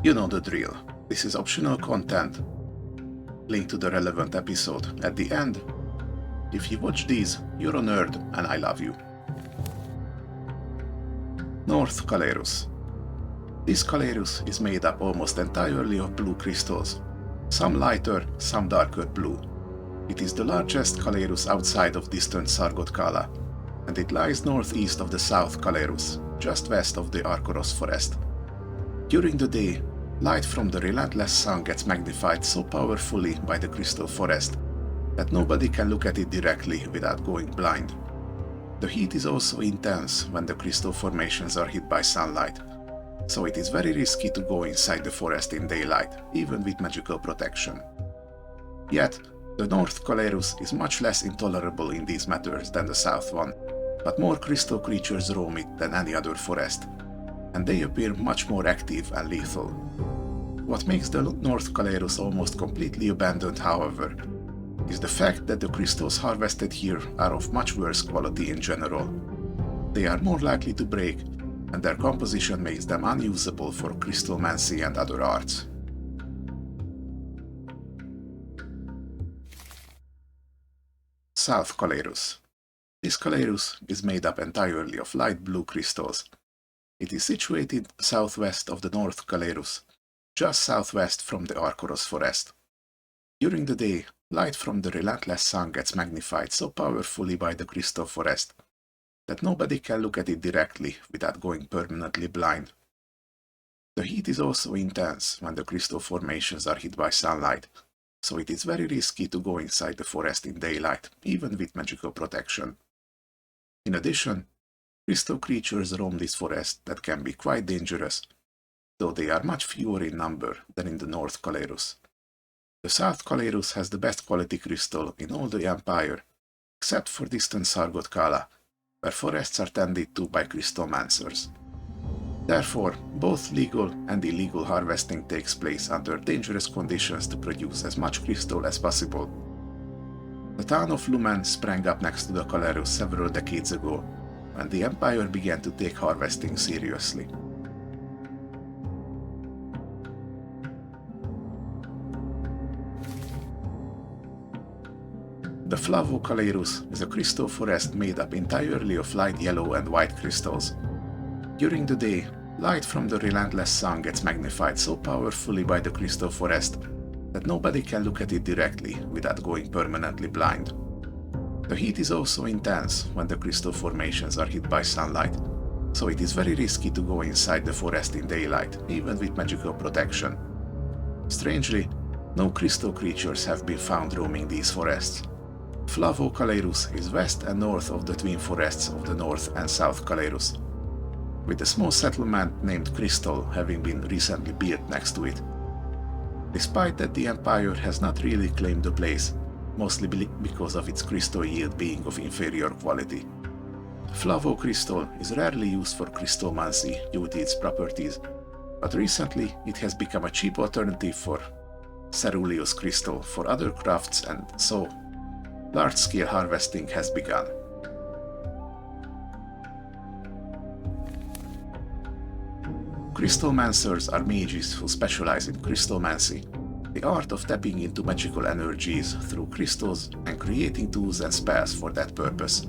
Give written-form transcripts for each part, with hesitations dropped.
You know the drill. This is optional content. Link to the relevant episode at the end. If you watch these, you're a nerd and I love you. North Calerus. This Calerus is made up almost entirely of blue crystals, some lighter, some darker blue. It is the largest Calerus outside of distant Sargodkala, and it lies northeast of the South Calerus, just west of the Arkoros forest. During the day, light from the relentless sun gets magnified so powerfully by the crystal forest that nobody can look at it directly without going blind. The heat is also intense when the crystal formations are hit by sunlight, so it is very risky to go inside the forest in daylight, even with magical protection. Yet, the North Calerus is much less intolerable in these matters than the South one, but more crystal creatures roam it than any other forest, and they appear much more active and lethal. What makes the North Calerus almost completely abandoned, however, is the fact that the crystals harvested here are of much worse quality in general. They are more likely to break, and their composition makes them unusable for crystalmancy and other arts. South Calerus. This Calerus is made up entirely of light blue crystals. It is situated southwest of the North Calerus, just southwest from the Arkoros forest. During the day, light from the relentless sun gets magnified so powerfully by the crystal forest that nobody can look at it directly without going permanently blind. The heat is also intense when the crystal formations are hit by sunlight, so it is very risky to go inside the forest in daylight, even with magical protection. In addition, crystal creatures roam this forest that can be quite dangerous, though they are much fewer in number than in the North Calerus. The South Calerus has the best quality crystal in all the Empire, except for distant Sargodkala, where forests are tended to by Crystalmancers. Therefore, both legal and illegal harvesting takes place under dangerous conditions to produce as much crystal as possible. The town of Loom sprang up next to the Calerus several decades ago, when the Empire began to take harvesting seriously. The Flavo Calerus is a crystal forest made up entirely of light yellow and white crystals. During the day, light from the relentless sun gets magnified so powerfully by the crystal forest that nobody can look at it directly without going permanently blind. The heat is also intense when the crystal formations are hit by sunlight, so it is very risky to go inside the forest in daylight, even with magical protection. Strangely, no crystal creatures have been found roaming these forests. Flavo Calerus is west and north of the twin forests of the North and South Calerus, with a small settlement named Crystal having been recently built next to it. Despite that, the Empire has not really claimed the place, mostly because of its crystal yield being of inferior quality. Flavo crystal is rarely used for crystalmancy due to its properties, but recently it has become a cheap alternative for ceruleus crystal for other crafts, and so large-scale harvesting has begun. Crystalmancers are mages who specialize in crystalmancy, the art of tapping into magical energies through crystals and creating tools and spells for that purpose.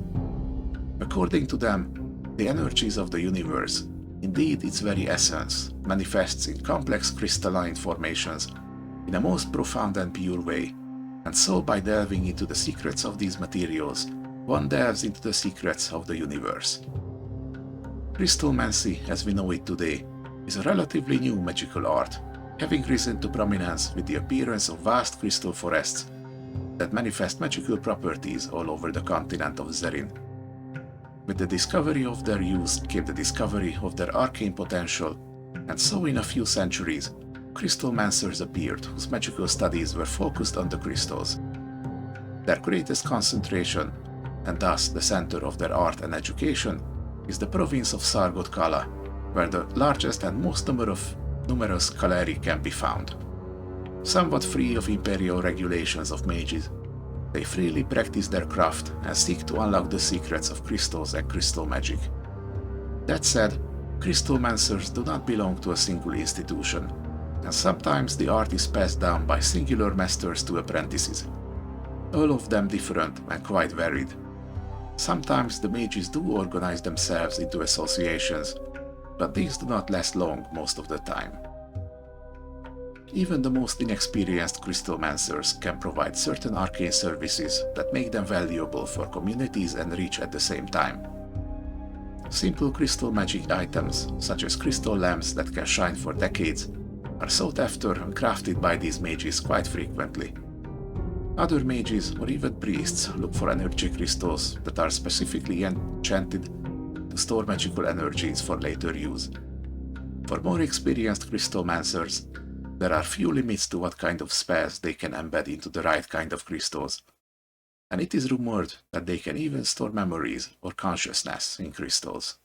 According to them, the energies of the universe, indeed its very essence, manifests in complex crystalline formations in a most profound and pure way, and so by delving into the secrets of these materials, one delves into the secrets of the universe. Crystalmancy, as we know it today, is a relatively new magical art, having risen to prominence with the appearance of vast crystal forests that manifest magical properties all over the continent of Zerin. With the discovery of their use came the discovery of their arcane potential, and so in a few centuries, Crystalmancers appeared whose magical studies were focused on the crystals. Their greatest concentration, and thus the center of their art and education, is the province of Sargodkala, where the largest and most numerous Caleri can be found. Somewhat free of imperial regulations of mages, they freely practice their craft and seek to unlock the secrets of crystals and crystal magic. That said, Crystalmancers do not belong to a single institution. and sometimes the art is passed down by singular masters to apprentices, all of them different and quite varied. Sometimes the mages do organize themselves into associations, but these do not last long most of the time. Even the most inexperienced Crystalmancers can provide certain arcane services that make them valuable for communities and reach at the same time. Simple crystal magic items, such as crystal lamps that can shine for decades, are sought after and crafted by these mages quite frequently. Other mages or even priests look for energy crystals that are specifically enchanted to store magical energies for later use. For more experienced Crystalmancers, there are few limits to what kind of spells they can embed into the right kind of crystals, and it is rumored that they can even store memories or consciousness in crystals.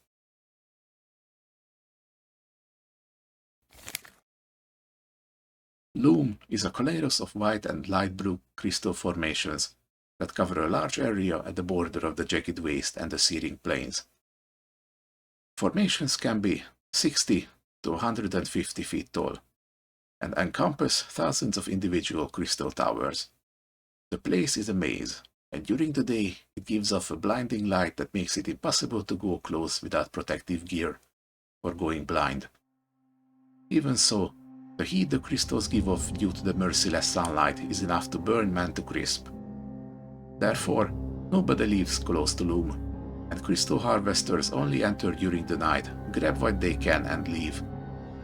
Loom is a Calerus of white and light blue crystal formations that cover a large area at the border of the jagged waste and the searing plains. Formations can be 60 to 150 feet tall and encompass thousands of individual crystal towers. The place is a maze, and during the day it gives off a blinding light that makes it impossible to go close without protective gear or going blind. Even so, the heat the crystals give off due to the merciless sunlight is enough to burn men to crisp. Therefore, nobody lives close to Loom, and crystal harvesters only enter during the night, grab what they can and leave.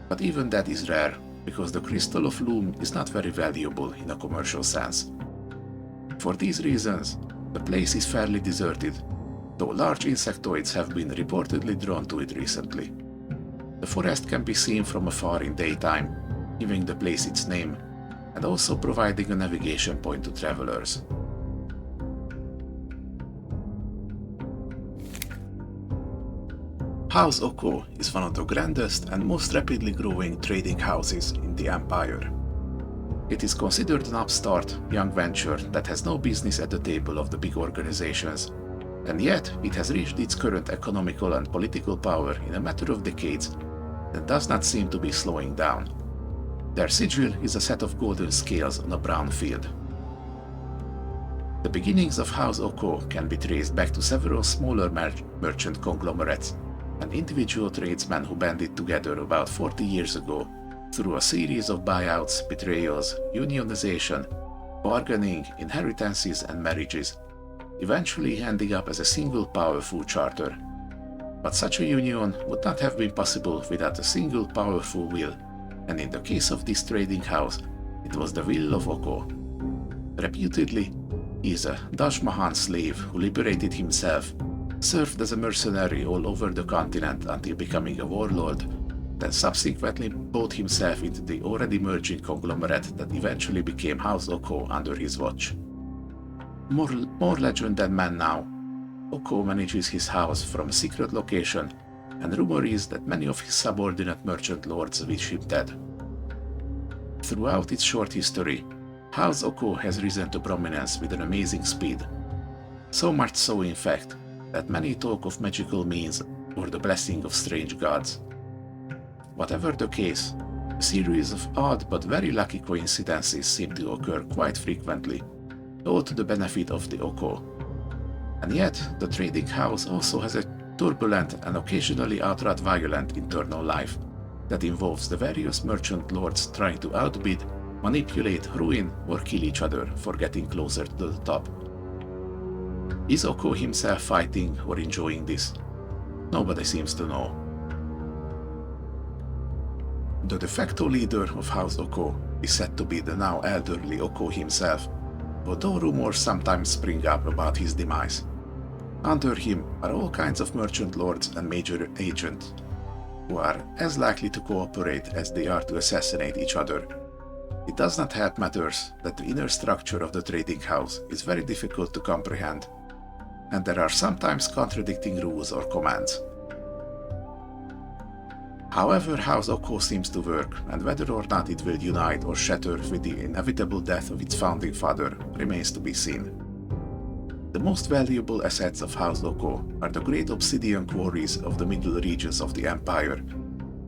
But even that is rare, because the crystal of Loom is not very valuable in a commercial sense. For these reasons, the place is fairly deserted, though large insectoids have been reportedly drawn to it recently. The forest can be seen from afar in daytime, giving the place its name, and also providing a navigation point to travelers. House Oquo is one of the grandest and most rapidly growing trading houses in the Empire. It is considered an upstart, young venture that has no business at the table of the big organizations, and yet it has reached its current economical and political power in a matter of decades and does not seem to be slowing down. Their sigil is a set of golden scales on a brown field. The beginnings of House Oquo can be traced back to several smaller merchant conglomerates and individual tradesmen who banded together about 40 years ago through a series of buyouts, betrayals, unionization, bargaining, inheritances and marriages, eventually ending up as a single powerful charter. But such a union would not have been possible without a single powerful will, and in the case of this trading house, it was the will of Oquo. Reputedly, he is a Dashmahan slave who liberated himself, served as a mercenary all over the continent until becoming a warlord, then subsequently bought himself into the already merging conglomerate that eventually became House Oquo under his watch. More legend than man now, Oquo manages his house from a secret location, and rumor is that many of his subordinate merchant lords wish him dead. Throughout its short history, House Oquo has risen to prominence with an amazing speed. So much so, in fact, that many talk of magical means or the blessing of strange gods. Whatever the case, a series of odd but very lucky coincidences seem to occur quite frequently, all to the benefit of the Oquo. And yet, the trading house also has a turbulent and occasionally outright violent internal life that involves the various merchant lords trying to outbid, manipulate, ruin, or kill each other for getting closer to the top. Is Oquo himself fighting or enjoying this? Nobody seems to know. The de facto leader of House Oquo is said to be the now elderly Oquo himself, although rumors sometimes spring up about his demise. Under him are all kinds of merchant lords and major agents, who are as likely to cooperate as they are to assassinate each other. It does not help matters that the inner structure of the trading house is very difficult to comprehend, and there are sometimes contradicting rules or commands. However House Oquo seems to work, and whether or not it will unite or shatter with the inevitable death of its founding father remains to be seen. The most valuable assets of House Oquo are the great obsidian quarries of the middle regions of the Empire,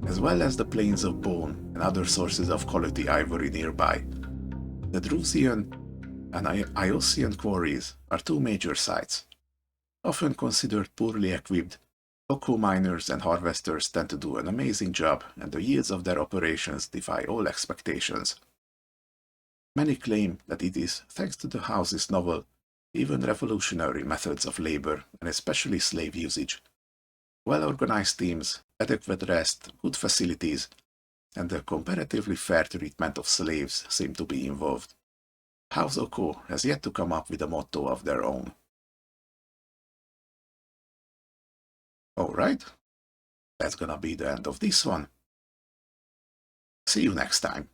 as well as the plains of bone and other sources of quality ivory nearby. The Drusian and Iosian quarries are two major sites. Often considered poorly equipped, Oquo miners and harvesters tend to do an amazing job, and the yields of their operations defy all expectations. Many claim that it is thanks to the house's novel, even revolutionary methods of labor, and especially slave usage. Well-organized teams, adequate rest, good facilities, and the comparatively fair treatment of slaves seem to be involved. House Oquo has yet to come up with a motto of their own. Alright, that's gonna be the end of this one. See you next time.